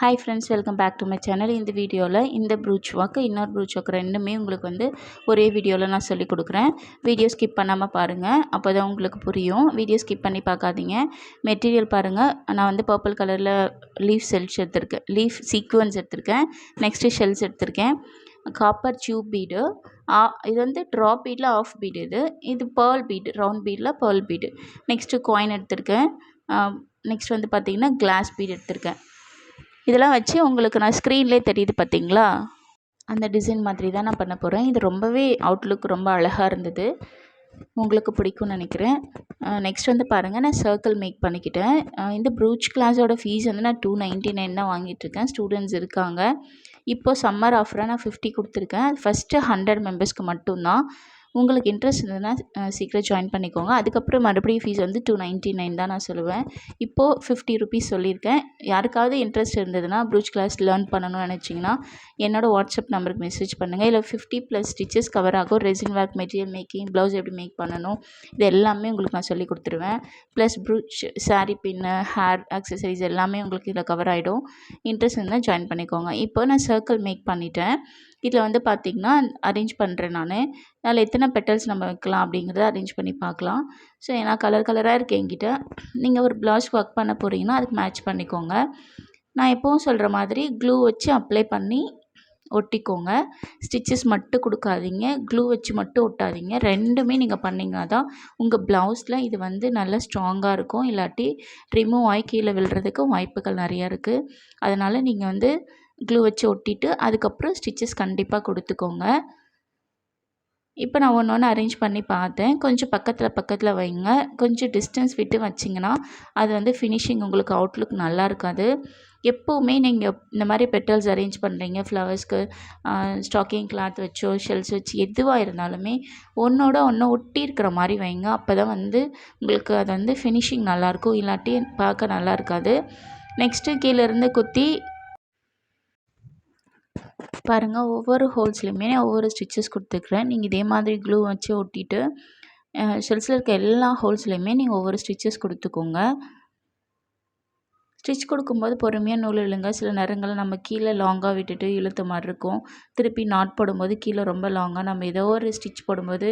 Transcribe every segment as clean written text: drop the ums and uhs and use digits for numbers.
Hi friends, welcome back to my channel. இந்த வீடியோவில் இந்த ப்ரூச் வாக்கு இன்னொரு ப்ரூச் வாக்கு ரெண்டுமே உங்களுக்கு வந்து ஒரே வீடியோவில் நான் சொல்லி கொடுக்குறேன். வீடியோ ஸ்கிப் பண்ணாமல் பாருங்கள், அப்போ தான் உங்களுக்கு புரியும். வீடியோ ஸ்கிப் பண்ணி பார்க்காதீங்க. மெட்டீரியல் பாருங்கள். நான் வந்து பர்பிள் கலரில் லீஃப் செல்ஸ் எடுத்திருக்கேன், லீஃப் சீக்வன்ஸ் எடுத்திருக்கேன். நெக்ஸ்ட்டு ஷெல்ஸ் எடுத்திருக்கேன். காப்பர் டியூப் பீடு, இது வந்து ட்ராப் பீடில் ஆஃப் பீடு, இது பேர்ல் பீடு, ரவுண்ட் பீடில் பேர்ல் பீடு. நெக்ஸ்ட்டு காயின் எடுத்திருக்கேன். நெக்ஸ்ட் வந்து பார்த்திங்கன்னா கிளாஸ் பீடு எடுத்திருக்கேன். இதெல்லாம் வச்சு உங்களுக்கு நான் ஸ்க்ரீன்லேயே தெரியுது பார்த்தீங்களா, அந்த டிசைன் மாதிரி தான் நான் பண்ண போகிறேன். இது ரொம்பவே அவுட்லுக் ரொம்ப அழகாக இருந்தது, உங்களுக்கு பிடிக்கும்னு நினைக்கிறேன். நெக்ஸ்ட் வந்து பாருங்கள், நான் சர்க்கிள் மேக் பண்ணிக்கிட்டேன். இந்த ப்ரூச் கிளாஸோட ஃபீஸ் வந்து நான் 299 தான் வாங்கிட்டுருக்கேன். ஸ்டூடெண்ட்ஸ் இருக்காங்க. இப்போது சம்மர் ஆஃபராக நான் 50 கொடுத்துருக்கேன். ஃபஸ்ட்டு 100 மெம்பர்ஸ்க்கு மட்டும்தான். உங்களுக்கு இன்ட்ரெஸ்ட் இருந்ததுன்னா சீக்கிரம் ஜாயின் பண்ணிக்கோங்க. அதுக்கப்புறம் மறுபடியும் ஃபீஸ் வந்து 299 தான் நான் சொல்லுவேன். இப்போது 50 ருபீஸ் சொல்லியிருக்கேன். யாருக்காவது இன்ட்ரெஸ்ட் இருந்ததுன்னா ப்ரூச் கிளாஸ் லேர்ன் பண்ணணும்னு நினச்சிங்கன்னா என்னோடய வாட்ஸ்அப் நம்பருக்கு மெசேஜ் பண்ணுங்கள். இல்லை 50+ ஸ்டிச்சஸ் கவர் ஆகும். Resin work, material making, blouse எப்படி மேக் பண்ணணும், இது எல்லாமே உங்களுக்கு நான் சொல்லி கொடுத்துருவேன். ப்ளஸ் ப்ரூச் சாரீ பின்னு, ஹேர் ஆக்சசரிஸ் எல்லாமே உங்களுக்கு இதில் கவர் ஆகிடும். இன்ட்ரெஸ்ட் இருந்தால் ஜாயின் பண்ணிக்கோங்க. இப்போ நான் சர்க்கிள் மேக் பண்ணிட்டேன். இதில் வந்து பார்த்திங்கன்னா அரேஞ்ச் பண்ணுறேன் நான். அதில் எத்தனை பெட்டல்ஸ் நம்ம வைக்கலாம் அப்படிங்கிறத அரேஞ்ச் பண்ணி பார்க்கலாம். ஸோ ஏன்னா கலர் கலராக இருக்குது என்கிட்ட. நீங்கள் ஒரு ப்ளவுஸ் ஒர்க் பண்ண போகிறீங்கன்னா அதுக்கு மேட்ச் பண்ணிக்கோங்க. நான் எப்போவும் சொல்கிற மாதிரி க்ளூ வச்சு அப்ளை பண்ணி ஒட்டிக்கோங்க. ஸ்டிச்சஸ் மட்டும் கொடுக்காதீங்க, க்ளூ வச்சு மட்டும் ஒட்டாதீங்க. ரெண்டுமே நீங்கள் பண்ணிங்கன்னா தான் உங்கள் ப்ளவுஸில் இது வந்து நல்லா ஸ்ட்ராங்காக இருக்கும். இல்லாட்டி ரிமூவ் ஆகி கீழே விழுறதுக்கு வாய்ப்புகள் நிறையா இருக்குது. அதனால் நீங்கள் வந்து க்ளூ வச்சு ஒட்டிட்டு அதுக்கப்புறம் ஸ்டிச்சஸ் கண்டிப்பாக கொடுத்துக்கோங்க. இப்போ நான் ஒன்று அரேஞ்ச் பண்ணி பார்த்தேன். கொஞ்சம் பக்கத்தில் வைங்க. கொஞ்சம் டிஸ்டன்ஸ் விட்டு வச்சிங்கன்னா அது வந்து ஃபினிஷிங் உங்களுக்கு அவுட்லுக் நல்லா இருக்காது. எப்போவுமே நீங்கள் இந்த மாதிரி பெட்டல்ஸ் அரேஞ்ச் பண்ணுறீங்க, ஃப்ளவர்ஸ்க்கு ஸ்டாக்கிங் கிளாத் வச்சோ ஷெல்ஸ் வச்சு எதுவாக இருந்தாலுமே ஒன்றோட ஒன்று ஒட்டி இருக்கிற மாதிரி வைங்க. அப்போ தான் வந்து உங்களுக்கு அது வந்து ஃபினிஷிங் நல்லாயிருக்கும். இல்லாட்டி பார்க்க நல்லா இருக்காது. நெக்ஸ்ட்டு கீழேருந்து குத்தி பாருங்கள், ஒவ்வொரு ஹோல்ஸ்லையுமே ஒவ்வொரு ஸ்டிச்சஸ் கொடுத்துருக்குறேன். நீங்கள் இதே மாதிரி க்ளூ வச்சு ஒட்டிட்டு ஷெல்ஸில் இருக்க எல்லா ஹோல்ஸ்லையுமே நீங்கள் ஒவ்வொரு ஸ்டிச்சஸ் கொடுத்துக்கோங்க. ஸ்டிச் கொடுக்கும்போது பொறுமையாக நூல் இழுங்க. சில நேரங்கள் நம்ம கீழே லாங்காக விட்டுட்டு இழுத்த மாதிரி இருக்கும். திருப்பி நாட் போடும்போது கீழே ரொம்ப லாங்காக நம்ம ஏதோ ஒரு ஸ்டிச் போடும்போது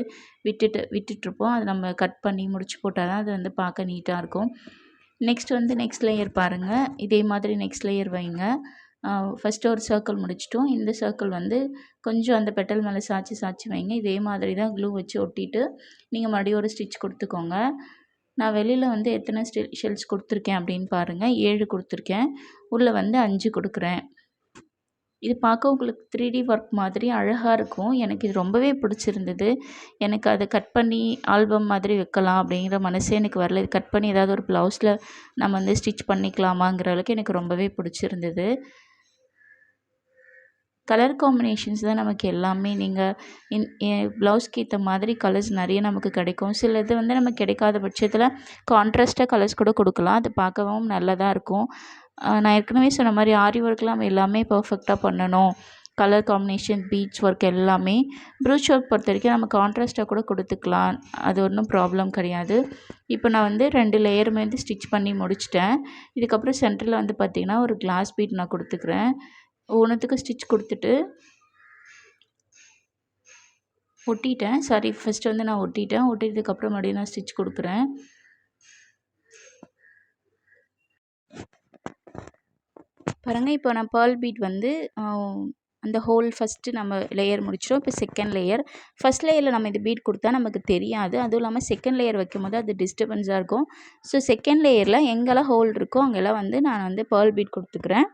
விட்டுட்ருப்போம். அது நம்ம கட் பண்ணி முடிச்சு போட்டால் தான் அது வந்து பார்க்க நீட்டாக இருக்கும். நெக்ஸ்ட் லேயர் பாருங்கள். இதே மாதிரி நெக்ஸ்ட் லேயர் வைங்க. ஃபஸ்ட்டு ஒரு சர்க்கிள் முடிச்சிட்டோம். இந்த சர்க்கிள் வந்து கொஞ்சம் அந்த பெட்டல் மேலே சாய்ச்சி வைங்க. இதே மாதிரி தான் க்ளூ வச்சு ஒட்டிட்டு நீங்கள் மறுபடியும் ஒரு ஸ்டிச் கொடுத்துக்கோங்க. நான் வெளியில் வந்து எத்தனை ஷெல்ஸ் கொடுத்துருக்கேன் அப்படின்னு பாருங்கள். 7 கொடுத்துருக்கேன். உள்ளே வந்து 5 கொடுக்குறேன். இது பார்க்க உங்களுக்கு 3D ஒர்க் மாதிரி அழகாக இருக்கும். எனக்கு இது ரொம்பவே பிடிச்சிருந்தது. எனக்கு அதை கட் பண்ணி ஆல்பம் மாதிரி வைக்கலாம் அப்படிங்கிற மனசே எனக்கு வரல. இது கட் பண்ணி ஏதாவது ஒரு ப்ளவுஸில் நம்ம வந்து ஸ்டிச் பண்ணிக்கலாமாங்கிற அளவுக்கு எனக்கு ரொம்பவே பிடிச்சிருந்தது. கலர் காம்பினேஷன்ஸ் தான் நமக்கு எல்லாமே. நீங்கள் ப்ளவுஸ்க்கு ஏற்ற மாதிரி கலர்ஸ் நிறைய நமக்கு கிடைக்கும். சில இது வந்து நமக்கு கிடைக்காத பட்சத்தில் கான்ட்ராஸ்ட்டாக கலர்ஸ் கூட கொடுக்கலாம். அது பார்க்கவும் நல்லதாக இருக்கும். நான் ஏற்கனவே சொன்ன மாதிரி ஆரி ஒர்க்லாம் நம்ம எல்லாமே பர்ஃபெக்டாக பண்ணணும். கலர் காம்பினேஷன், பீட்ஸ் ஒர்க் எல்லாமே. ப்ரூச் ஒர்க் பொறுத்த வரைக்கும் நம்ம கான்ட்ராஸ்ட்டாக கூட கொடுத்துக்கலாம். அது ஒன்றும் ப்ராப்ளம் கிடையாது. இப்போ நான் வந்து 2 லேயருமே வந்து ஸ்டிச் பண்ணி முடிச்சிட்டேன். இதுக்கப்புறம் சென்டரில் வந்து பார்த்திங்கன்னா ஒரு கிளாஸ் பீட் நான் கொடுத்துக்கிறேன். ஒன்றுத்துக்கு ஸ்டிச் கொடுத்துட்டு ஒட்டிட்டேன். ஃபஸ்ட்டு வந்து நான் ஒட்டிட்டேன். ஒட்டிட்டதுக்கப்புறம் மறுபடியும் நான் ஸ்டிச் கொடுக்குறேன். பாருங்கள், இப்போ நான் பேர்ல் பீட் வந்து அந்த ஹோல் ஃபஸ்ட்டு நம்ம லேயர் முடிச்சிட்டோம். இப்போ செகண்ட் லேயர். ஃபஸ்ட் லேயரில் நம்ம இது பீட் கொடுத்தா நமக்கு தெரியாது. அதுவும் இல்லாமல் செகண்ட் லேயர் வைக்கும்போது அது டிஸ்டர்பன்ஸாக இருக்கும். ஸோ செகண்ட் லேயரில் எங்கெல்லாம் ஹோல் இருக்கோ அங்கெல்லாம் வந்து நான் வந்து பேர்ல் பீட் கொடுத்துக்கிறேன்.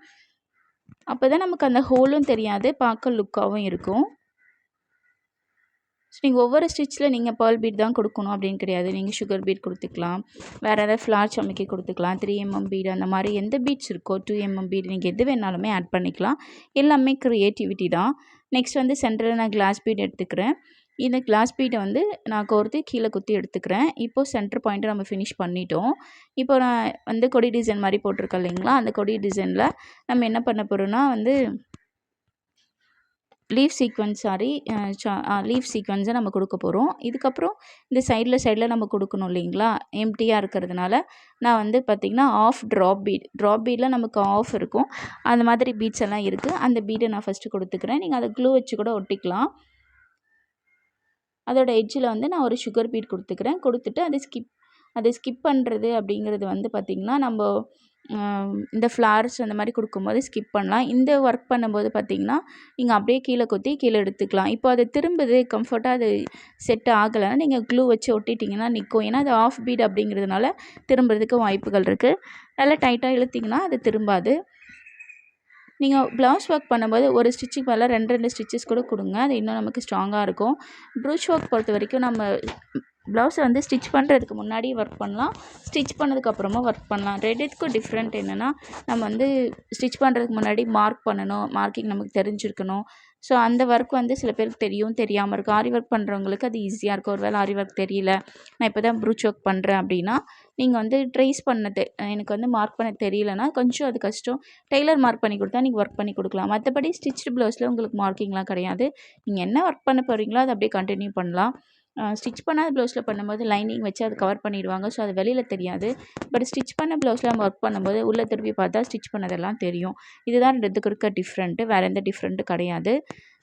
அப்போ தான் நமக்கு அந்த ஹோலும் தெரியாது, பார்க்க லுக்காகவும் இருக்கும். ஸோ நீங்கள் ஒவ்வொரு ஸ்டிச்சில் நீங்கள் பேர்ல் பீட் தான் கொடுக்கணும் அப்படின்னு கிடையாது. நீங்கள் சுகர் பீட் கொடுத்துக்கலாம், வேறு ஏதாவது ஃப்ளார் சமைக்கி கொடுத்துக்கலாம், 3mm பீடு, அந்த மாதிரி எந்த பீட்ஸ் இருக்கோ 2mm பீடு நீங்கள் எது வேணாலுமே ஆட் பண்ணிக்கலாம். எல்லாமே க்ரியேட்டிவிட்டி தான். நெக்ஸ்ட் வந்து சென்டரில் நான் கிளாஸ் பீட் எடுத்துக்கிறேன். இந்த கிளாஸ் பீட்டை வந்து நான் கோர்த்து கீழே குத்தி எடுத்துக்கிறேன். இப்போது சென்டர் பாயிண்ட்டை நம்ம ஃபினிஷ் பண்ணிட்டோம். இப்போ நான் வந்து கொடி டிசைன் மாதிரி போட்டிருக்கேன் இல்லைங்களா, அந்த கொடி டிசைனில் நம்ம என்ன பண்ண போகிறோன்னா வந்து லீஃப் சீக்வென்ஸ் லீஃப் சீக்வென்ஸை நம்ம கொடுக்க போகிறோம். இதுக்கப்புறம் இந்த சைடில் நம்ம கொடுக்கணும் இல்லைங்களா, எம்டியாக இருக்கிறதுனால நான் வந்து பார்த்திங்கன்னா ஆஃப் ட்ராப் பீடில் நமக்கு ஆஃப் இருக்கும், அந்த மாதிரி பீட்ஸ் எல்லாம் இருக்குது. அந்த பீடை நான் ஃபஸ்ட்டு கொடுத்துக்கிறேன். நீங்கள் அதை க்ளூ வச்சு கூட ஒட்டிக்கலாம். அதோட எட்ஜில் வந்து நான் ஒரு சுகர் பீட் கொடுத்துக்கிறேன். கொடுத்துட்டு அதை ஸ்கிப் பண்ணுறது அப்படிங்கிறது வந்து பார்த்திங்கன்னா நம்ம இந்த ஃப்ளார்ஸ் அந்த மாதிரி கொடுக்கும்போது ஸ்கிப் பண்ணலாம். இந்த ஒர்க் பண்ணும்போது பார்த்திங்கன்னா நீங்கள் அப்படியே கீழே கொத்தி கீழே எடுத்துக்கலாம். இப்போ அது திரும்புது கம்ஃபர்ட்டாக அது செட் ஆகலைன்னா நீங்கள் க்ளூ வச்சு ஒட்டிட்டிங்கன்னா நிற்கும். ஏன்னா அது ஆஃப் பீட் அப்படிங்கிறதுனால திரும்புறதுக்கு வாய்ப்புகள் இருக்குது. நல்லா டைட்டாக இழுத்திங்கன்னா அது திரும்பாது. நீங்கள் ப்ளவுஸ் ஒர்க் பண்ணும்போது ஒரு ஸ்டிச்சுக்கு மேலே 2 ஸ்டிச்சஸ் கூட கொடுங்க. அது இன்னும் நமக்கு ஸ்ட்ராங்காக இருக்கும். ப்ரூச் ஒர்க் பொறுத்த வரைக்கும் நம்ம ப்ளவுஸை வந்து ஸ்டிச் பண்ணுறதுக்கு முன்னாடி ஒர்க் பண்ணலாம், ஸ்டிச் பண்ணதுக்கப்புறமா ஒர்க் பண்ணலாம். ரெண்டுத்துக்கும் டிஃப்ரெண்ட் என்னென்னா, நம்ம வந்து ஸ்டிச் பண்ணுறதுக்கு முன்னாடி மார்க்கிங் நமக்கு தெரிஞ்சிருக்கணும். ஸோ அந்த ஒர்க் வந்து சில பேருக்கு தெரியாமல் இருக்கும். ஆரி ஒர்க் பண்ணுறவங்களுக்கு அது ஈஸியாக இருக்கும். ஒரு வேளை ஆரி ஒர்க் தெரியல, நான் இப்போ தான் ப்ரூச் ஒர்க் பண்ணுறேன் அப்படின்னா நீங்கள் வந்து ட்ரேஸ் பண்ணது எனக்கு வந்து மார்க் பண்ண தெரியலனா கொஞ்சம் அது கஷ்டம். டெய்லர் மார்க் பண்ணி கொடுத்தா நீங்கள் ஒர்க் பண்ணி கொடுக்கலாம். மற்றபடி ஸ்டிச்டு ப்ளவுஸில் உங்களுக்கு மார்க்கிங்லாம் கிடையாது. நீங்கள் என்ன ஒர்க் பண்ண போகிறீங்களோ அதை அப்படியே கண்டினியூ பண்ணலாம். ஸ்டிச் பண்ணாத ப்ளவுஸில் பண்ணும்போது லைனிங் வச்சு அது கவர் பண்ணிடுவாங்க. ஸோ அது வெளியில் தெரியாது. பட் ஸ்டிச் பண்ண ப்ளவுஸில் நம்ம ஒர்க் பண்ணும்போது உள்ளே திருப்பி பார்த்தா ஸ்டிச் பண்ணதெல்லாம் தெரியும். இதுதான் ரெண்டுத்துக்கு இருக்க டிஃப்ரெண்ட்டு. வேறு எந்த டிஃப்ரெண்ட்டும் கிடையாது.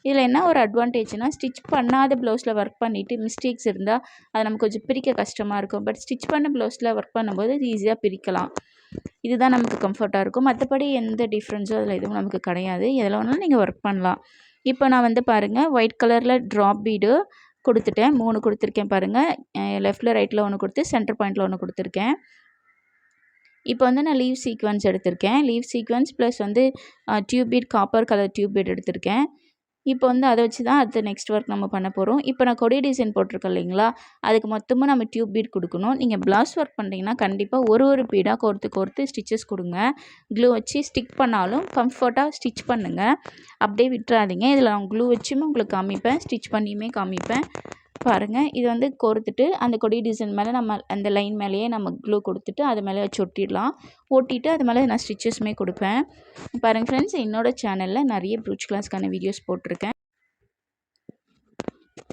இதில் என்ன ஒரு அட்வான்டேஜ்னால், ஸ்டிச் பண்ணாத ப்ளவுஸில் ஒர்க் பண்ணிவிட்டு மிஸ்டேக்ஸ் இருந்தால் அது நமக்கு கொஞ்சம் பிரிக்க கஷ்டமாக இருக்கும். பட் ஸ்டிச் பண்ண ப்ளவுஸில் ஒர்க் பண்ணும்போது இது ஈஸியாக பிரிக்கலாம். இதுதான் நமக்கு கம்ஃபர்ட்டாக இருக்கும். மற்றபடி எந்த டிஃப்ரென்ஸும் அதில் எதுவும் நமக்கு கிடையாது. எதில் வேணாலும் நீங்கள் ஒர்க் பண்ணலாம். இப்போ நான் வந்து பாருங்கள், ஒயிட் கலரில் ட்ராப் பீடு கொடுத்துட்டேன். 3 கொடுத்துருக்கேன் பாருங்கள். லெஃப்ட்டில் ரைட்டில் 1 கொடுத்து சென்டர் பாயிண்டில் 1 கொடுத்துருக்கேன். இப்போ வந்து நான் லீவ் சீக்வென்ஸ் எடுத்திருக்கேன். லீவ் சீக்வென்ஸ் ப்ளஸ் வந்து tube beat, copper colour tube beat எடுத்திருக்கேன். இப்போ வந்து அதை வச்சு தான் அடுத்த நெக்ஸ்ட் ஒர்க் நம்ம பண்ண போகிறோம். இப்போ நான் கொடி டிசைன் போட்டிருக்கேன் இல்லைங்களா, அதுக்கு மொத்தமாக நம்ம டியூப் பீட் கொடுக்கணும். நீங்கள் ப்ளவுஸ் ஒர்க் பண்ணுறீங்கன்னா கண்டிப்பாக ஒரு பீடாக கோர்த்து ஸ்டிச்சஸ் கொடுங்க. க்ளூ வச்சு ஸ்டிக் பண்ணாலும் கம்ஃபர்ட்டாக ஸ்டிச் பண்ணுங்கள், அப்படியே விட்டுறாதீங்க. இதில் நான் க்ளூ வச்சுமே உங்களுக்கு காமிப்பேன், ஸ்டிச் பண்ணியுமே காமிப்பேன். பாருங்கள், இது வந்து கோர்த்துட்டு அந்த கொடி டிசைன் மேலே நம்ம அந்த லைன் மேலேயே நம்ம க்ளூ கொடுத்துட்டு அது மேலே வச்சு ஒட்டிடலாம். ஒட்டிட்டு அது மேலே நான் ஸ்டிச்சஸுமே கொடுப்பேன். பாருங்கள் ஃப்ரெண்ட்ஸ், என்னோடய சேனலில் நிறைய ப்ரூச் கிளாஸ்க்கான வீடியோஸ் போட்டிருக்கேன்.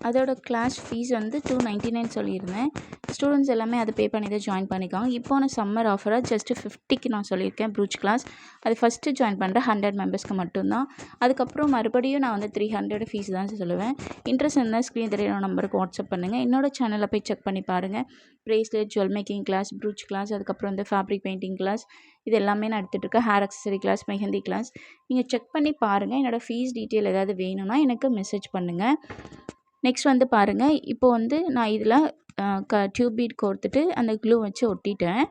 அதோட கிளாஸ் ஃபீஸ் வந்து 299 சொல்லியிருந்தேன். ஸ்டூடெண்ட்ஸ் எல்லாமே அதை பே பண்ணி தான் ஜாயின் பண்ணிக்காங்க. இப்போ நான் சம்மர் ஆஃபராக ஜஸ்ட்டு 50க்கு நான் சொல்லியிருக்கேன் ப்ரூச் கிளாஸ். அது ஃபஸ்ட்டு ஜாயின் பண்ணுற 100 மெம்பர்ஸ்க்கு மட்டும்தான். அதுக்கப்புறம் மறுபடியும் நான் வந்து 300 ஃபீஸ் தான் சொல்லுவேன். இன்ட்ரெஸ்ட் இருந்தால் ஸ்க்ரீன் தெரியுற நம்பருக்கு வாட்ஸ்அப் பண்ணுங்கள். என்னோட சேனலில் போய் செக் பண்ணி பாருங்கள். Bracelet, jewel making class, brooch class, அதுக்கப்புறம் வந்து ஃபேப்ரிக் பெயிண்டிங் கிளாஸ், இது எல்லாமே நான் எடுத்துகிட்ருக்கேன். Hair accessory class, mehndi class. நீங்கள் செக் பண்ணி பாருங்கள். என்னோடய ஃபீஸ் டீட்டெயில் ஏதாவது வேணும்னா எனக்கு மெசேஜ் பண்ணுங்கள். நெக்ஸ்ட் வந்து பாருங்கள், இப்போ வந்து நான் இதில் டியூப் பீட் கோர்த்துட்டு அந்த க்ளூ வச்சு ஒட்டிட்டேன்.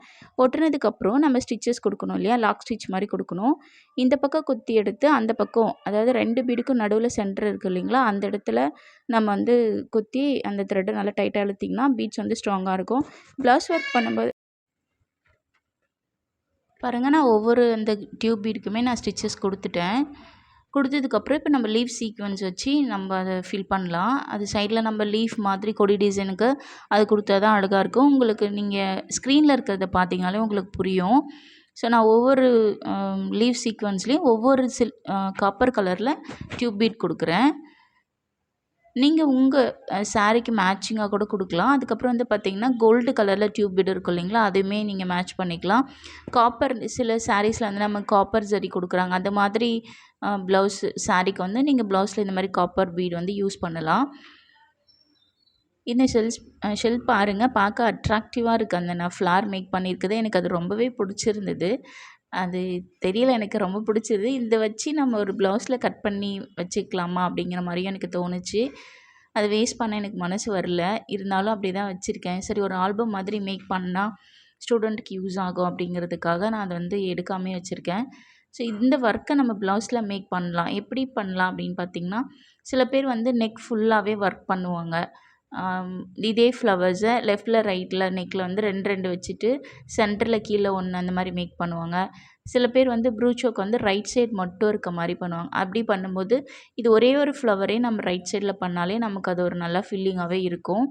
ஒட்டினதுக்கப்புறம் நம்ம ஸ்டிச்சஸ் கொடுக்கணும் இல்லையா, லாக் ஸ்டிச் மாதிரி கொடுக்கணும். இந்த பக்கம் குத்தி எடுத்து அந்த பக்கம், அதாவது 2 பீடுக்கும் நடுவில் சென்டர் இருக்குது இல்லைங்களா, அந்த இடத்துல நம்ம வந்து குத்தி அந்த த்ரெட்டை நல்லா டைட்டாக இழுத்திங்கன்னா பீட்ஸ் வந்து ஸ்ட்ராங்காக இருக்கும். ப்ளவுஸ் ஒர்க் பண்ணும்போது பாருங்கள், நான் ஒவ்வொரு அந்த டியூப் பீடுக்குமே நான் ஸ்டிச்சஸ் கொடுத்ததுக்கப்புறம் இப்போ நம்ம லீஃப் சீக்வென்ஸ் வச்சு நம்ம அதை ஃபில் பண்ணலாம். அது சைடில் நம்ம லீஃப் மாதிரி கொடி டிசைனுக்கு அது கொடுத்தா தான் அழகாக இருக்கும். உங்களுக்கு நீங்கள் ஸ்க்ரீனில் இருக்கிறத பார்த்தீங்கனாலே உங்களுக்கு புரியும். ஸோ நான் ஒவ்வொரு லீஃப் சீக்வென்ஸ்லேயும் ஒவ்வொரு காப்பர் கலரில் டியூப் பீட் கொடுக்குறேன். நீங்கள் உங்கள் சாரீக்கு மேட்சிங்காக கூட கொடுக்கலாம். அதுக்கப்புறம் வந்து பார்த்திங்கன்னா கோல்டு கலரில் டியூப் பீட் இருக்கும் இல்லைங்களா, அதுவுமே நீங்கள் மேட்ச் பண்ணிக்கலாம். காப்பர் சில சாரீஸில் வந்து நம்ம காப்பர் ஜரி கொடுக்குறாங்க. அந்த மாதிரி ப்ளவுஸ் சாரீக்கு வந்து நீங்கள் ப்ளவுஸில் இந்த மாதிரி காப்பர் பீட் வந்து யூஸ் பண்ணலாம். இந்த ஷெல் பாருங்கள், பார்க்க அட்ராக்டிவாக இருக்குது. அந்த நான் ஃப்ளார் மேக் பண்ணியிருக்குது, எனக்கு அது ரொம்பவே பிடிச்சிருந்தது. அது தெரியல, எனக்கு ரொம்ப பிடிச்சது. இதை வச்சு நம்ம ஒரு ப்ளவுஸில் கட் பண்ணி வச்சுக்கலாமா அப்படிங்கிற மாதிரியும் எனக்கு தோணுச்சு. அது வேஸ்ட் பண்ண எனக்கு மனசு வரல. இருந்தாலும் அப்படி தான் வச்சுருக்கேன். சரி, ஒரு ஆல்பம் மாதிரி மேக் பண்ணால் ஸ்டூடெண்ட்டுக்கு யூஸ் ஆகும் அப்படிங்கிறதுக்காக நான் அதை வந்து எடுக்காமே வச்சுருக்கேன். ஸோ இந்த ஒர்க்கை நம்ம ப்ளவுஸில் மேக் பண்ணலாம். எப்படி பண்ணலாம் அப்படின்னு பார்த்திங்கன்னா, சில பேர் வந்து நெக் ஃபுல்லாகவே ஒர்க் பண்ணுவாங்க. இதே ஃப்ளவர்ஸை லெஃப்டில் ரைட்டில் நெக்கில் வந்து 2 வச்சுட்டு சென்டரில் கீழே 1 அந்த மாதிரி மேக் பண்ணுவாங்க. சில பேர் வந்து ப்ரூச் ஒர்க் வந்து ரைட் சைட் மட்டும் இருக்க மாதிரி பண்ணுவாங்க. அப்படி பண்ணும்போது இது ஒரே ஒரு ஃப்ளவரே நம்ம ரைட் சைடில் பண்ணாலே நமக்கு அது ஒரு நல்ல ஃபீலிங்காகவே இருக்கும்.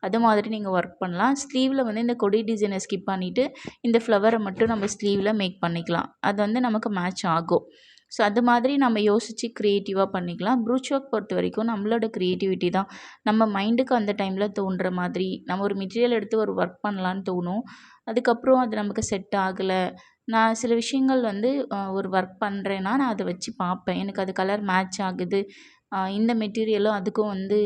அது மாதிரி நீங்கள் ஒர்க் பண்ணலாம். ஸ்லீவில் வந்து இந்த கொடி டிசைனை ஸ்கிப் பண்ணிவிட்டு இந்த ஃப்ளவரை மட்டும் நம்ம ஸ்லீவில் மேக் பண்ணிக்கலாம். அது வந்து நமக்கு மேட்ச் ஆகும். ஸோ அது மாதிரி நம்ம யோசித்து க்ரியேட்டிவாக பண்ணிக்கலாம். ப்ரூச் ஒர்க் பொறுத்த வரைக்கும் நம்மளோட க்ரியேட்டிவிட்டி தான். நம்ம மைண்டுக்கு அந்த டைமில் தோன்ற மாதிரி நம்ம ஒரு மெட்டீரியல் எடுத்து ஒரு ஒர்க் பண்ணலான்னு தோணும். அதுக்கப்புறம் அது நமக்கு செட் ஆகலை. நான் சில விஷயங்கள் வந்து ஒரு ஒர்க் பண்ணுறேன்னா நான் அதை வச்சு பார்ப்பேன். எனக்கு அது கலர் மேட்ச் ஆகுது, இந்த மெட்டீரியலும் அதுக்கும் வந்து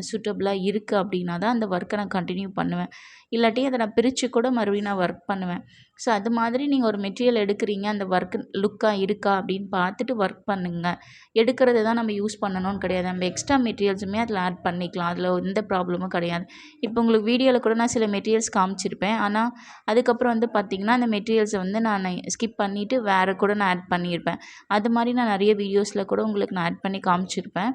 சூட்டபுளாக இருக்குது அப்படின்னா தான் அந்த ஒர்க்கை நான் கண்டினியூ பண்ணுவேன். இல்லாட்டி அதை நான் பிரித்து கூட மறுபடியும் நான் ஒர்க் பண்ணுவேன். ஸோ அது மாதிரி நீங்கள் ஒரு மெட்டீரியல் எடுக்கிறீங்க, அந்த ஒர்க் லுக்காக இருக்கா அப்படின்னு பார்த்துட்டு ஒர்க் பண்ணுங்கள். எடுக்கிறத தான் நம்ம யூஸ் பண்ணணும்னு கிடையாது. நம்ம எக்ஸ்ட்ரா மெட்டீரியல்ஸுமே அதில் ஆட் பண்ணிக்கலாம். அதில் எந்த ப்ராப்ளமும் கிடையாது. இப்போ உங்களுக்கு வீடியோவில் கூட நான் சில மெட்டீரியல்ஸ் காமிச்சிருப்பேன். ஆனால் அதுக்கப்புறம் வந்து பார்த்திங்கன்னா அந்த மெட்டீரியல்ஸை வந்து நான் ஸ்கிப் பண்ணிவிட்டு வேறு கூட நான் ஆட் பண்ணியிருப்பேன். அது மாதிரி நான் நிறைய வீடியோஸில் கூட உங்களுக்கு நான் ஆட் பண்ணி காமிச்சிருப்பேன்.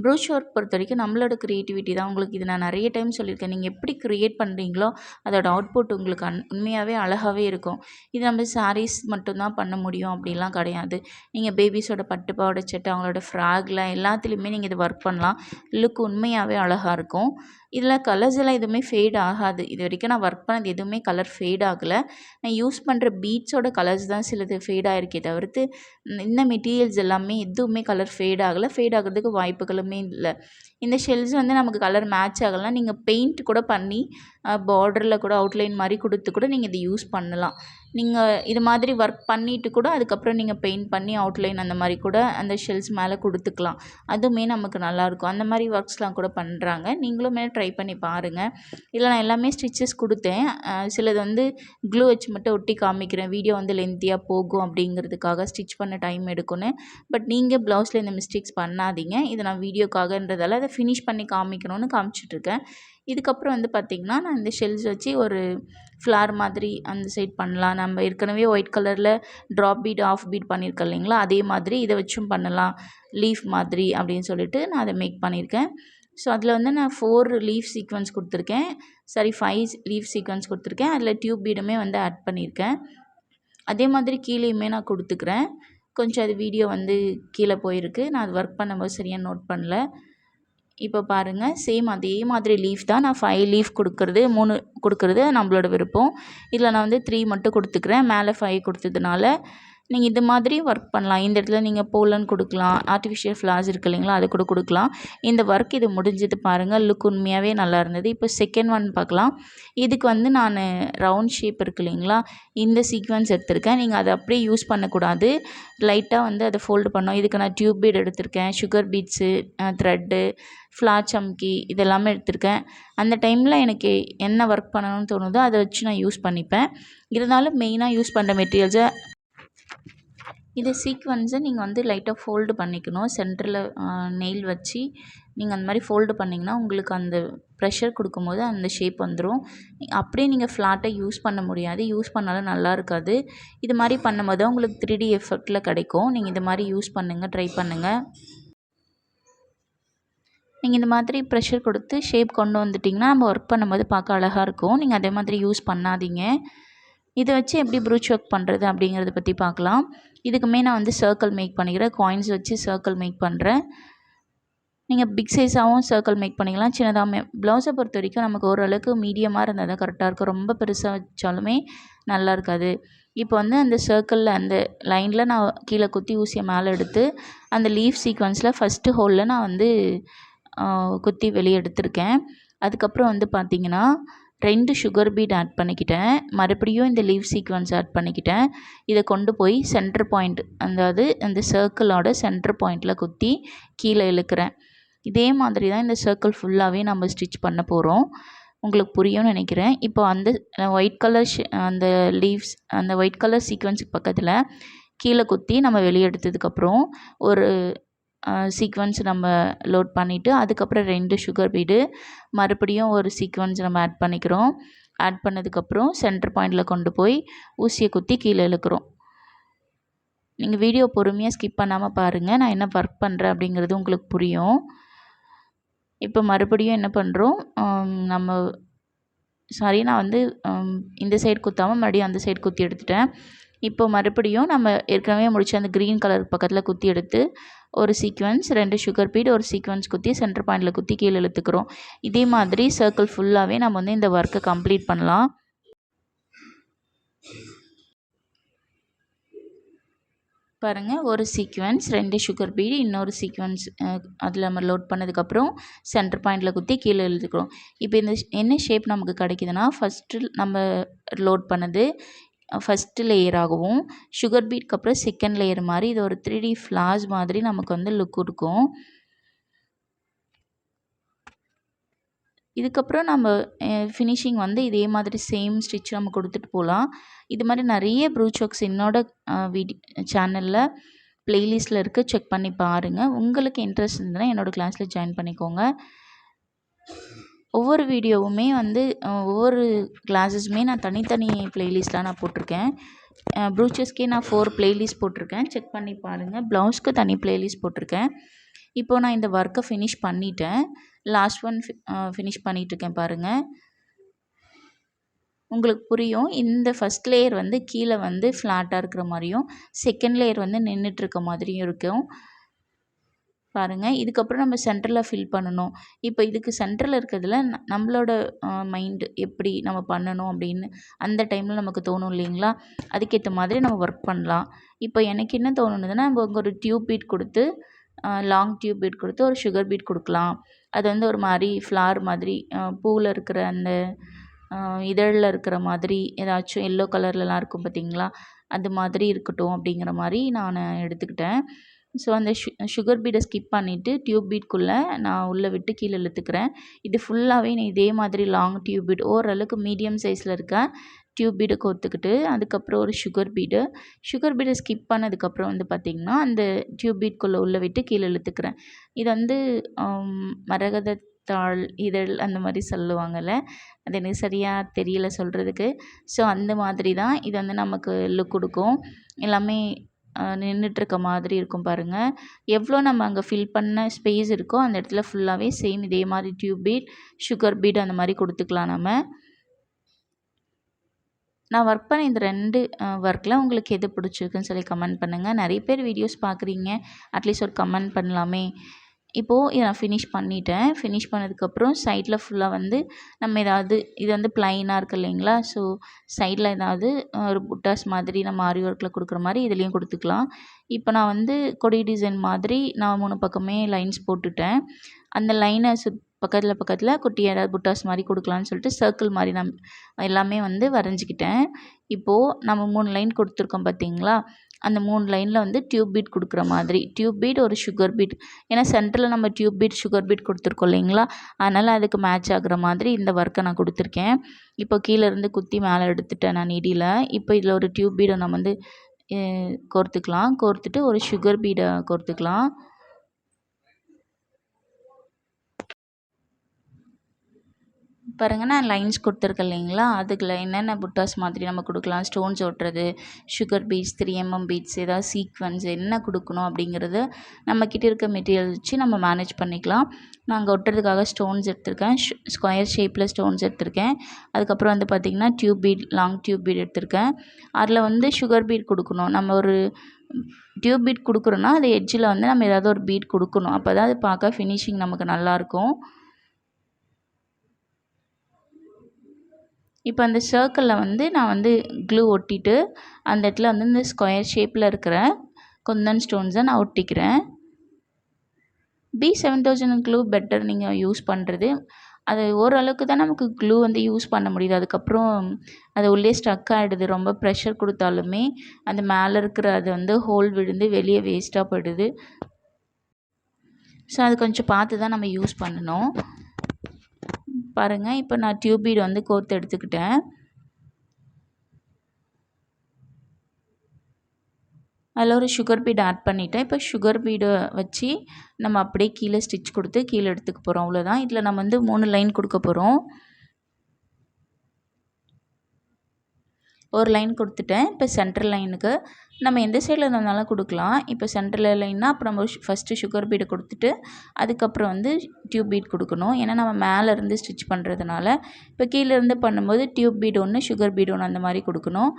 ப்ரூச் ஒர்க் பொறுத்த வரைக்கும் நம்மளோட க்ரியேட்டிவிட்டி தான். உங்களுக்கு இது நான் நிறைய டைம் சொல்லியிருக்கேன். நீங்கள் எப்படி க்ரியேட் பண்ணுறீங்களோ அதோட அவுட்புட் உங்களுக்கு உண்மையாகவே அழகாகவே இருக்கும். இது நம்ம சாரீஸ் மட்டும்தான் பண்ண முடியும் அப்படிலாம் கிடையாது. நீங்கள் பேபிஸோட பட்டு பாவாடை சட்டை, அவங்களோட ஃப்ராகில் எல்லாத்துலேயுமே நீங்கள் இது ஒர்க் பண்ணலாம். லுக் உண்மையாகவே அழகாக இருக்கும். இதில் கலர்ஸ் எல்லாம் எதுவுமே ஃபேட் ஆகாது. இது வரைக்கும் நான் ஒர்க் பண்ணது எதுவுமே கலர் ஃபேட் ஆகலை. நான் யூஸ் பண்ணுற பீட்ஸோட கலர்ஸ் தான் சிலது ஃபேட் ஆகிருக்கே தவிர்த்து இந்த மெட்டீரியல்ஸ் எல்லாமே எதுவுமே கலர் ஃபேட் ஆகலை. ஃபேட் ஆகிறதுக்கு வாய்ப்புகளுமே இல்லை. இந்த ஷெல்ஸ் வந்து நமக்கு கலர் மேட்ச் ஆகலைன்னா நீங்கள் பெயிண்ட் கூட பண்ணி பார்டரில் கூட அவுட்லைன் மாதிரி கொடுத்து கூட நீங்கள் இதை யூஸ் பண்ணலாம். நீங்கள் இது மாதிரி ஒர்க் பண்ணிவிட்டு கூட அதுக்கப்புறம் நீங்கள் பெயிண்ட் பண்ணி அவுட்லைன் அந்த மாதிரி கூட அந்த ஷெல்ஸ் மேலே கொடுத்துக்கலாம். அதுவுமே நமக்கு நல்லாயிருக்கும். அந்த மாதிரி ஒர்க்ஸ்லாம் கூட பண்ணுறாங்க. நீங்களுமே ட்ரை பண்ணி பாருங்கள். இதில் நான் எல்லாமே ஸ்டிச்சஸ் கொடுத்தேன். சிலது வந்து க்ளூ வச்சு மட்டும் ஒட்டி காமிக்கிறேன். வீடியோ வந்து லென்த்தியாக போகும் அப்படிங்கிறதுக்காக, ஸ்டிச் பண்ண டைம் எடுக்கும்னு. பட் நீங்கள் ப்ளவுஸில் இந்த மிஸ்டேக்ஸ் பண்ணாதீங்க. இது நான் வீடியோக்காகன்றதால அதை ஃபினிஷ் பண்ணி காமிக்கணும்னு காமிச்சிட்ருக்கேன். இதுக்கப்புறம் வந்து பார்த்திங்கன்னா நான் இந்த ஷெல்ஸ் வச்சு ஒரு ஃப்ளார் மாதிரி அந்த சைட் பண்ணலாம். நம்ம ஏற்கனவே ஒயிட் கலரில் ட்ராப் பீட் ஆஃப் பீட் பண்ணியிருக்கேன் இல்லைங்களா, அதே மாதிரி இதை வச்சும் பண்ணலாம், லீஃப் மாதிரி அப்படின்னு சொல்லிட்டு நான் அதை மேக் பண்ணியிருக்கேன். ஸோ அதில் வந்து நான் 4 லீஃப் சீக்வன்ஸ் கொடுத்துருக்கேன். 5 லீஃப் சீக்வன்ஸ் கொடுத்துருக்கேன். அதில் டியூப் பீடுமே வந்து ஆட் பண்ணியிருக்கேன். அதே மாதிரி கீழேயுமே நான் கொடுத்துக்கிறேன். கொஞ்சம் அது வீடியோ வந்து கீழே போயிருக்கு. நான் அது ஒர்க் பண்ணும்போது சரியாக நோட் பண்ணல. இப்போ பாருங்கள், சேம் அதே மாதிரி லீஃப் தான். நான் 5 லீஃப் கொடுக்குறது, 3 கொடுக்குறது நம்மளோட விருப்பம். இதில் நான் வந்து 3 மட்டும் கொடுத்துக்கிறேன். மேலே 5 கொடுத்ததுனால நீங்கள் இது மாதிரி ஒர்க் பண்ணலாம். இந்த இடத்துல நீங்கள் போலன் கொடுக்கலாம், ஆர்டிஃபிஷியல் ஃப்ளார்ஸ் இருக்குது இல்லைங்களா, அதை கூட கொடுக்கலாம். இந்த ஒர்க் இது முடிஞ்சது பாருங்கள். லுக் உண்மையாகவே நல்லா இருந்தது. இப்போ செகண்ட் ஒன் பார்க்கலாம். இதுக்கு வந்து நான் ரவுண்ட் ஷேப் இருக்குது இல்லைங்களா, இந்த சீக்வன்ஸ் எடுத்திருக்கேன். நீங்கள் அதை அப்படியே யூஸ் பண்ணக்கூடாது. லைட்டாக வந்து அதை ஃபோல்டு பண்ணோம். இதுக்கு நான் டியூப் பீட் எடுத்திருக்கேன், சுகர் பீட்ஸு, த்ரெட்டு, ஃப்ளார் சம்கி இதெல்லாமே எடுத்திருக்கேன். அந்த டைமில் எனக்கு என்ன ஒர்க் பண்ணணும்னு தோணுதோ அதை வச்சு நான் யூஸ் பண்ணிப்பேன். இருந்தாலும் மெயினாக யூஸ் பண்ணுற மெட்டீரியல்ஸை இது சீக்வன்ஸை நீங்கள் வந்து லைட்டாக ஃபோல்டு பண்ணிக்கணும். சென்டரில் நெயில் வச்சு நீங்கள் அந்த மாதிரி ஃபோல்டு பண்ணிங்கன்னா உங்களுக்கு அந்த ப்ரெஷர் கொடுக்கும்போது அந்த ஷேப் வந்துடும். அப்படியே நீங்கள் ஃப்ளாட்டை யூஸ் பண்ண முடியாது. யூஸ் பண்ணாலும் நல்லா இருக்காது. இது மாதிரி பண்ணும்போது உங்களுக்கு 3D எஃபெக்டில் கிடைக்கும். நீங்கள் இது மாதிரி யூஸ் பண்ணுங்கள், ட்ரை பண்ணுங்கள். நீங்கள் இந்த மாதிரி ப்ரெஷர் கொடுத்து ஷேப் கொண்டு வந்துட்டிங்கன்னா நம்ம ஒர்க் பண்ணும்போது பார்க்க அழகாக இருக்கும். நீங்கள் அதே மாதிரி யூஸ் பண்ணாதீங்க. இதை வச்சு எப்படி ப்ரூச் ஒர்க் பண்ணுறது அப்படிங்கிறத பற்றி பார்க்கலாம். இதுக்குமே நான் வந்து சர்க்கிள் மேக் பண்ணிக்கிறேன். காயின்ஸ் வச்சு சர்க்கிள் மேக் பண்ணுறேன். நீங்கள் பிக் சைஸாகவும் சர்க்கிள் மேக் பண்ணிக்கலாம், சின்னதாக. ப்ளவுஸை பொறுத்த வரைக்கும் நமக்கு ஓரளவுக்கு மீடியமாக இருந்தால் தான் கரெக்டாக இருக்கும். ரொம்ப பெருசாக வச்சாலுமே நல்லா இருக்காது. இப்போ வந்து அந்த சர்க்கிளில் அந்த லைனில் நான் கீழே குத்தி ஊசியை மேலே எடுத்து அந்த லீஃப் சீக்வன்ஸில் ஃபஸ்ட்டு ஹோலில் நான் வந்து குத்தி வெளியே எடுத்திருக்கேன். அதுக்கப்புறம் வந்து பார்த்திங்கன்னா 2 சுகர் பீட் ஆட் பண்ணிக்கிட்டேன். மறுபடியும் இந்த லீவ் சீக்வன்ஸ் ஆட் பண்ணிக்கிட்டேன். இதை கொண்டு போய் சென்டர் பாயிண்ட், அதாவது அந்த சர்க்கிளோட சென்டர் பாயிண்டில் குத்தி கீழே இழுக்கிறேன். இதே மாதிரி தான் இந்த சர்க்கிள் ஃபுல்லாகவே நம்ம ஸ்டிச் பண்ண போகிறோம். உங்களுக்கு புரியும்னு நினைக்கிறேன். இப்போ அந்த ஒயிட் கலர் அந்த லீவ்ஸ், அந்த ஒயிட் கலர் சீக்வன்ஸுக்கு பக்கத்தில் கீழே குத்தி நம்ம வெளியே எடுத்ததுக்கப்புறம் ஒரு சீக்வன்ஸ் நம்ம லோட் பண்ணிவிட்டு அதுக்கப்புறம் 2 சுகர் பீடு, மறுபடியும் ஒரு சீக்வன்ஸ் நம்ம ஆட் பண்ணிக்கிறோம். ஆட் பண்ணதுக்கப்புறம் சென்டர் பாயிண்டில் கொண்டு போய் ஊசியை குத்தி கீழே இழுக்கிறோம். நீங்கள் வீடியோ பொறுமையாக ஸ்கிப் பண்ணாமல் பாருங்கள். நான் என்ன ஒர்க் பண்ணுறேன் அப்படிங்கிறது உங்களுக்கு புரியும். இப்போ மறுபடியும் என்ன பண்ணுறோம், நான் வந்து இந்த சைடு குத்தாமல் மறுபடியும் அந்த சைடு குத்தி எடுத்துட்டேன். இப்போ மறுபடியும் நம்ம ஏற்கனவே முடிச்ச அந்த க்ரீன் கலர் பக்கத்தில் குத்தி எடுத்து ஒரு சீக்வன்ஸ், 2 சுகர் பீட், ஒரு சீக்வன்ஸ் குத்தி சென்டர் பாயிண்டில் குத்தி கீழே இழுத்துக்கிறோம். இதே மாதிரி சர்க்கிள் ஃபுல்லாகவே நம்ம வந்து இந்த ஒர்க்கை கம்ப்ளீட் பண்ணலாம். பாருங்கள், ஒரு சீக்வென்ஸ் 2 சுகர் பீடு, இன்னொரு சீக்வென்ஸ் அதில் நம்ம லோட் பண்ணதுக்கப்புறம் சென்டர் பாயிண்டில் குத்தி கீழே இழுத்துக்கிறோம். இப்போ இந்த என்ன ஷேப் நமக்கு கிடைக்குதுன்னா, ஃபஸ்ட்டு நம்ம லோட் பண்ணது ஃபஸ்ட்டு லேயராகவும், சுகர் பீட்க்கு அப்புறம் செகண்ட் லேயர் மாதிரி இது ஒரு 3D ஃப்ளார்ஸ் மாதிரி நமக்கு வந்து லுக் கொடுக்கும். இதுக்கப்புறம் நம்ம ஃபினிஷிங் வந்து இதே மாதிரி சேம் ஸ்டிச் நம்ம கொடுத்துட்டு போகலாம். இது மாதிரி நிறைய ப்ரூச் ஒர்க்ஸ் என்னோட சேனலில் ப்ளேலிஸ்ட்டில் இருக்குது, செக் பண்ணி பாருங்கள். உங்களுக்கு இன்ட்ரெஸ்ட் இருந்ததுன்னா என்னோடய கிளாஸில் ஜாயின் பண்ணிக்கோங்க. ஒவ்வொரு வீடியோவுமே வந்து ஒவ்வொரு கிளாஸஸுமே நான் தனித்தனி ப்ளேலிஸ்ட்டாக நான் போட்டிருக்கேன். ப்ரூச்சஸ்க்கே நான் 4 ப்ளேலிஸ்ட் போட்டிருக்கேன், செக் பண்ணி பாருங்கள். ப்ளவுஸ்க்கு தனி ப்ளேலிஸ்ட் போட்டிருக்கேன். இப்போது நான் இந்த ஒர்க்கை ஃபினிஷ் பண்ணிட்டேன். லாஸ்ட் ஒன் ஃபினிஷ் பண்ணிகிட்ருக்கேன் பாருங்கள். உங்களுக்கு புரியும். இந்த ஃபஸ்ட் லேயர் வந்து கீழே வந்து ஃப்ளாட்டாக இருக்கிற மாதிரியும், செகண்ட் லேயர் வந்து நின்றுட்டுருக்க மாதிரியும் இருக்கும் பாருங்கள். இதுக்கப்புறம் நம்ம சென்டரில் ஃபில் பண்ணணும். இப்போ இதுக்கு சென்டரில் இருக்கிறதுல நம்மளோட மைண்டு எப்படி நம்ம பண்ணணும் அப்படின்னு அந்த டைமில் நமக்கு தோணும் இல்லைங்களா? அதுக்கேற்ற மாதிரி நம்ம ஒர்க் பண்ணலாம். இப்போ எனக்கு என்ன தோணுதுன்னா, நம்ம ஒரு டியூப் பீட் கொடுத்து லாங் டியூப் பீட் கொடுத்து ஒரு சுகர் பீட் கொடுக்கலாம். அது வந்து ஒரு மாதிரி ஃப்ளார் மாதிரி பூவில் இருக்கிற அந்த இதழில் இருக்கிற மாதிரி ஏதாச்சும் எல்லோ கலர்லலாம் இருக்கும் பார்த்திங்களா, அது மாதிரி இருக்கட்டும் அப்படிங்கிற மாதிரி நான் எடுத்துக்கிட்டேன். ஸோ அந்த சுகர் பீடை ஸ்கிப் பண்ணிவிட்டு டியூப் பீட்குள்ளே நான் உள்ளே விட்டு கீழே இழுத்துக்கிறேன். இது ஃபுல்லாகவே நான் இதே மாதிரி லாங் டியூப் பீட் ஓரளவுக்கு மீடியம் சைஸில் இருக்க டியூப் பீடை கோர்த்துக்கிட்டு, அதுக்கப்புறம் ஒரு சுகர் பீடை ஸ்கிப் பண்ணதுக்கப்புறம் வந்து பார்த்திங்கன்னா அந்த டியூப் பீட்குள்ளே உள்ளே விட்டு கீழே இழுத்துக்கிறேன். இது வந்து மரகதத்தாள் இதழ் அந்த மாதிரி சொல்லுவாங்கள்ல, அது எனக்கு சரியாக தெரியல சொல்கிறதுக்கு. ஸோ அந்த மாதிரி தான் இது வந்து நமக்கு லுக் கொடுக்கும். எல்லாமே நின்றுட்டுருக்க மாதிரி இருக்கும் பாருங்கள். எவ்வளோ நம்ம அங்கே ஃபில் பண்ண ஸ்பேஸ் இருக்கோ அந்த இடத்துல ஃபுல்லாகவே சேம் இதே மாதிரி டியூப் பீட், சுகர் பீட் அந்த மாதிரி கொடுத்துக்கலாம் நம்ம. நான் ஒர்க் பண்ண இந்த 2 ஒர்க்கில் உங்களுக்கு எது பிடிச்சிருக்குன்னு சொல்லி கமெண்ட் பண்ணுங்கள். நிறைய பேர் வீடியோஸ் பார்க்குறீங்க, அட்லீஸ்ட் ஒரு கமெண்ட் பண்ணலாமே. இப்போது இதை நான் ஃபினிஷ் பண்ணிட்டேன். ஃபினிஷ் பண்ணதுக்கப்புறம் சைடில் ஃபுல்லாக வந்து நம்ம ஏதாவது இது வந்து ப்ளைனாக இருக்குது இல்லைங்களா, ஸோ சைடில் ஏதாவது ஒரு புட்டாஸ் மாதிரி நம்ம ஆரி ஒர்க்கில் கொடுக்குற மாதிரி இதுலேயும் கொடுத்துக்கலாம். இப்போ நான் வந்து கொடி டிசைன் மாதிரி நான் 3 பக்கமே லைன்ஸ் போட்டுட்டேன். அந்த லைனை பக்கத்தில் குட்டி ஏதாவது புட்டாஸ் மாதிரி கொடுக்கலான்னு சொல்லிட்டு சர்க்கிள் மாதிரி நான் எல்லாமே வந்து வரைஞ்சிக்கிட்டேன். இப்போது நம்ம 3 லைன் கொடுத்துருக்கோம் பார்த்தீங்களா, அந்த 3 லைனில் வந்து டியூப் பீட் கொடுக்குற மாதிரி டியூப் பீட் ஒரு சுகர் பீட், ஏன்னா சென்டரில் நம்ம டியூப் பீட் சுகர் பீட் கொடுத்துருக்கோம் இல்லைங்களா, அதனால் அதுக்கு மேட்ச் ஆகுற மாதிரி இந்த ஒர்க்கை நான் கொடுத்துருக்கேன். இப்போ கீழேருந்து குத்தி மேலே எடுத்துட்டேன் நான் நீடியில். இப்போ இதில் ஒரு டியூப் பீடை நம்ம வந்து கோர்த்துட்டு ஒரு சுகர் பீடை கோர்த்துக்கலாம். பாருங்கள், நான் லைன்ஸ் கொடுத்துருக்கேன் இல்லைங்களா, அதுக்குள்ள என்னென்ன புட்டாஸ் மாதிரி நம்ம கொடுக்கலாம், ஸ்டோன்ஸ் ஒட்டுறது, சுகர் பீட்ஸ், 3mm பீட்ஸ், ஏதாவது சீக்வன்ஸ் என்ன கொடுக்கணும் அப்படிங்கிறது நம்மக்கிட்ட இருக்க மெட்டீரியல் வச்சு நம்ம மேனேஜ் பண்ணிக்கலாம். நான் அங்கே ஒட்டுறதுக்காக ஸ்டோன்ஸ் எடுத்திருக்கேன், ஸ்கொயர் ஷேப்பில் ஸ்டோன்ஸ் எடுத்திருக்கேன். அதுக்கப்புறம் வந்து பார்த்திங்கன்னா tube beat, long tube beat எடுத்திருக்கேன். அதில் வந்து சுகர் பீட் கொடுக்கணும். நம்ம ஒரு டியூப் பீட் கொடுக்குறோன்னா அது எட்ஜில் வந்து நம்ம ஏதாவது ஒரு பீட் கொடுக்கணும். அப்போ தான் அது பார்க்க ஃபினிஷிங் நமக்கு நல்லாயிருக்கும். இப்போ அந்த சர்க்கிளில் வந்து நான் வந்து க்ளூ ஒட்டிட்டு அந்த இடத்துல வந்து இந்த ஸ்கொயர் ஷேப்பில் இருக்கிற குந்தன் ஸ்டோன்ஸை நான் ஒட்டிக்கிறேன். B7000 க்ளூ பெட்டர் நீங்கள் யூஸ் பண்ணுறது. அது ஓரளவுக்கு தான் நமக்கு க்ளூ வந்து யூஸ் பண்ண முடியுது. அதுக்கப்புறம் அது உள்ளே ஸ்டக் ஆகிடுது. ரொம்ப ப்ரெஷர் கொடுத்தாலுமே அந்த மேலே இருக்கிற அது வந்து ஹோல் விழுந்து வெளியே வேஸ்ட்டாக போயிடுது. ஸோ அது கொஞ்சம் பார்த்து தான் நம்ம யூஸ் பண்ணணும். பாருங்கள், இப்போ நான் டியூப் பீட் வந்து கோர்த்து எடுத்துக்கிட்டேன். அதில் ஒரு சுகர் பீட் ஆட் பண்ணிவிட்டேன். இப்போ சுகர் பீடை வச்சு நம்ம அப்படியே கீழே ஸ்டிச் கொடுத்து கீழே எடுத்துக்க போகிறோம், அவ்வளோதான். இதில் நம்ம வந்து 3 லைன் கொடுக்க போகிறோம். ஒரு லைன் கொடுத்துட்டேன். இப்போ சென்ட்ரல் லைனுக்கு நம்ம எந்த சைடில் இருந்தாலும் கொடுக்கலாம். இப்போ சென்ட்ரல் லைன்னா அப்புறம் நம்ம ஃபஸ்ட்டு சுகர் பீடை கொடுத்துட்டு அதுக்கப்புறம் வந்து டியூப் பீட் கொடுக்கணும். ஏன்னா நம்ம மேலேருந்து ஸ்டிச் பண்ணுறதுனால இப்போ கீழேருந்து பண்ணும்போது டியூப் பீட் ஒன்று, சுகர் பீட் ஒன்று அந்த மாதிரி கொடுக்கணும்.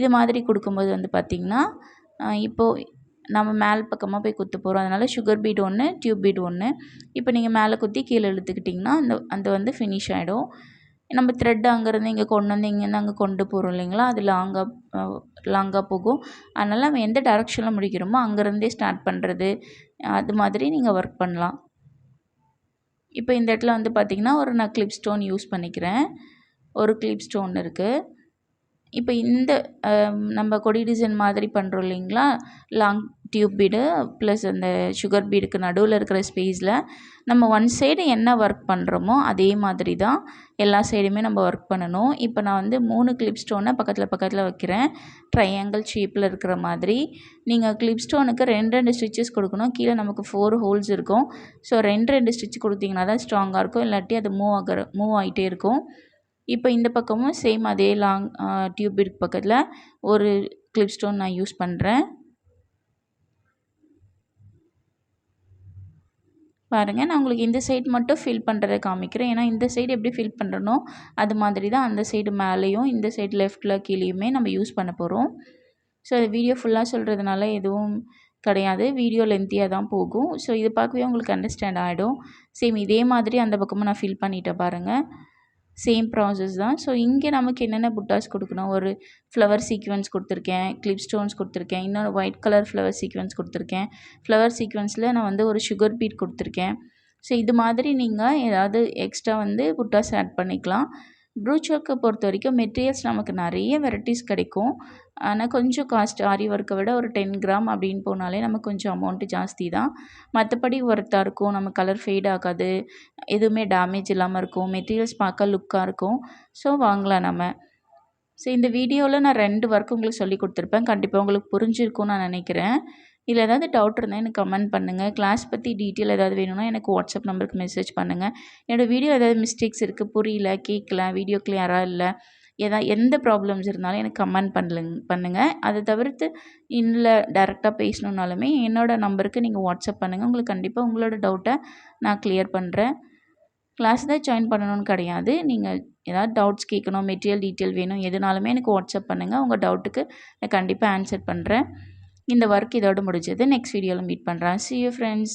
இது மாதிரி கொடுக்கும்போது வந்து பார்த்திங்கன்னா இப்போது நம்ம மேல் பக்கமாக போய் குத்த போகிறோம். அதனால் சுகர் பீட் ஒன்று, டியூப் பீட் ஒன்று. இப்போ நீங்கள் மேலே குத்தி கீழே இழுத்துக்கிட்டிங்கன்னா அந்த வந்து ஃபினிஷ் ஆகிடும். நம்ம த்ரெட் அங்கேருந்து இங்கே கொண்டு வந்து இங்கேருந்து அங்கே கொண்டு போகிறோம் இல்லைங்களா, அது லாங்காக போகும். அதனால் நம்ம எந்த டைரெக்ஷனில் முடிக்கிறோமோ அங்கேருந்தே ஸ்டார்ட் பண்ணுறது, அது மாதிரி நீங்கள் ஒர்க் பண்ணலாம். இப்போ இந்த இடத்துல வந்து பார்த்திங்கன்னா நான் கிளிப் ஸ்டோன் யூஸ் பண்ணிக்கிறேன். ஒரு கிளிப் ஸ்டோன் இருக்குது. இப்போ இந்த நம்ம கொடி டிசைன் மாதிரி பண்ணுறோம் இல்லைங்களா, லாங் டியூப் பீடு ப்ளஸ் அந்த சுகர் பீடுக்கு நடுவில் இருக்கிற ஸ்பேஸில் நம்ம ஒன் சைடு என்ன ஒர்க் பண்ணுறோமோ அதே மாதிரி தான் எல்லா சைடுமே நம்ம ஒர்க் பண்ணணும். இப்போ நான் வந்து 3 கிளிப் ஸ்டோனை பக்கத்தில் வைக்கிறேன், ட்ரையாங்கிள் ஷேப்பில் இருக்கிற மாதிரி. நீங்கள் கிளிப் ஸ்டோனுக்கு 2 ஸ்டிச்சஸ் கொடுக்கணும். கீழே நமக்கு 4 ஹோல்ஸ் இருக்கும். ஸோ 2 ஸ்டிச் கொடுத்தீங்கன்னா தான் ஸ்ட்ராங்காக இருக்கும், இல்லாட்டி அது மூவ் ஆகிட்டே இருக்கும். இப்போ இந்த பக்கமும் சேம் அதே லாங் டியூப் பீடுக்கு பக்கத்தில் ஒரு கிளிப் ஸ்டோன் நான் யூஸ் பண்ணுறேன். பாருங்கள், நான் உங்களுக்கு இந்த சைடு மட்டும் ஃபில் பண்ணுறதை காமிக்கிறேன். ஏன்னா இந்த சைடு எப்படி ஃபில் பண்ணுறனோ அது மாதிரி தான் அந்த சைடு மேலேயும் இந்த சைடு லெஃப்ட்டில் கீழேயுமே நம்ம யூஸ் பண்ண போகிறோம். ஸோ அது வீடியோ ஃபுல்லாக சொல்கிறதுனால எதுவும் கிடையாது, வீடியோ லென்த்தியாக தான் போகும். ஸோ இது பார்க்கவே உங்களுக்கு அண்டர்ஸ்டாண்ட் ஆகிடும். சேம் இதே மாதிரி அந்த பக்கமும் நான் ஃபில் பண்ணிட்டேன் பாருங்கள், சேம் ப்ராசஸ் தான். ஸோ இங்கே நமக்கு என்னென்ன புட்டாஸ் கொடுக்கணும், ஒரு ஃப்ளவர் சீக்வென்ஸ் கொடுத்துருக்கேன், கிளிப் ஸ்டோன்ஸ் கொடுத்துருக்கேன், இன்னொரு ஒயிட் கலர் ஃப்ளவர் சீக்வென்ஸ் கொடுத்துருக்கேன். ஃப்ளவர் சீக்வென்ஸில் நான் வந்து ஒரு சுகர் பீட் கொடுத்துருக்கேன். ஸோ இது மாதிரி நீங்கள் ஏதாவது எக்ஸ்ட்ரா வந்து புட்டாஸ் ஆட் பண்ணிக்கலாம். ப்ரூச் ஒர்க்கை பொறுத்த வரைக்கும் மெட்டீரியல்ஸ் நமக்கு நிறைய வெரைட்டிஸ் கிடைக்கும். ஆனால் கொஞ்சம் காஸ்ட் ஆரி ஒர்க்கை விட ஒரு 10 கிராம் அப்படின்னு போனாலே நமக்கு கொஞ்சம் அமௌண்ட்டு ஜாஸ்தி தான். மற்றபடி ஒர்த்தாக இருக்கும், நம்ம கலர் ஃபேட் ஆகாது, எதுவுமே டேமேஜ் இல்லாமல் இருக்கும், மெட்டீரியல்ஸ் பார்க்க லுக்காக இருக்கும். ஸோ வாங்கலாம் நம்ம. ஸோ இந்த வீடியோவில் நான் 2 ஒர்க் உங்களுக்கு சொல்லி கொடுத்துருப்பேன். கண்டிப்பாக உங்களுக்கு புரிஞ்சிருக்கும்னு நான் நினைக்கிறேன். இதில் ஏதாவது டவுட் இருந்தால் எனக்கு கமெண்ட் பண்ணுங்கள். கிளாஸ் பற்றி டீட்டெயில் ஏதாவது வேணும்னா எனக்கு வாட்ஸ்அப் நம்பருக்கு மெசேஜ் பண்ணுங்கள். என்னோடய வீடியோ ஏதாவது மிஸ்டேக்ஸ் இருக்குது, புரியல, கேட்கல, வீடியோ கிளியராக இல்லை, எந்த ப்ராப்ளம்ஸ் இருந்தாலும் எனக்கு கமெண்ட் பண்ணுங்கள். அதை தவிர்த்து இல்லை டைரெக்டாக பேசணுன்னாலுமே என்னோடய நம்பருக்கு நீங்கள் வாட்ஸ்அப் பண்ணுங்கள். உங்களுக்கு கண்டிப்பாக உங்களோட டவுட்டை நான் கிளியர் பண்ணுறேன். கிளாஸ் தான் ஜாயின் பண்ணணும்னு கிடையாது, நீங்கள் ஏதாவது டவுட்ஸ் கேட்கணும், மெட்டீரியல் டீட்டெயில் வேணும், எதுனாலுமே எனக்கு வாட்ஸ்அப் பண்ணுங்கள். உங்கள் டவுட்டுக்கு நான் கண்டிப்பாக ஆன்சர் பண்ணுறேன். இந்த ஒர்க் இதோட முடிஞ்சது. நெக்ஸ்ட் வீடியோவில் மீட் பண்ணுறேன். See you friends.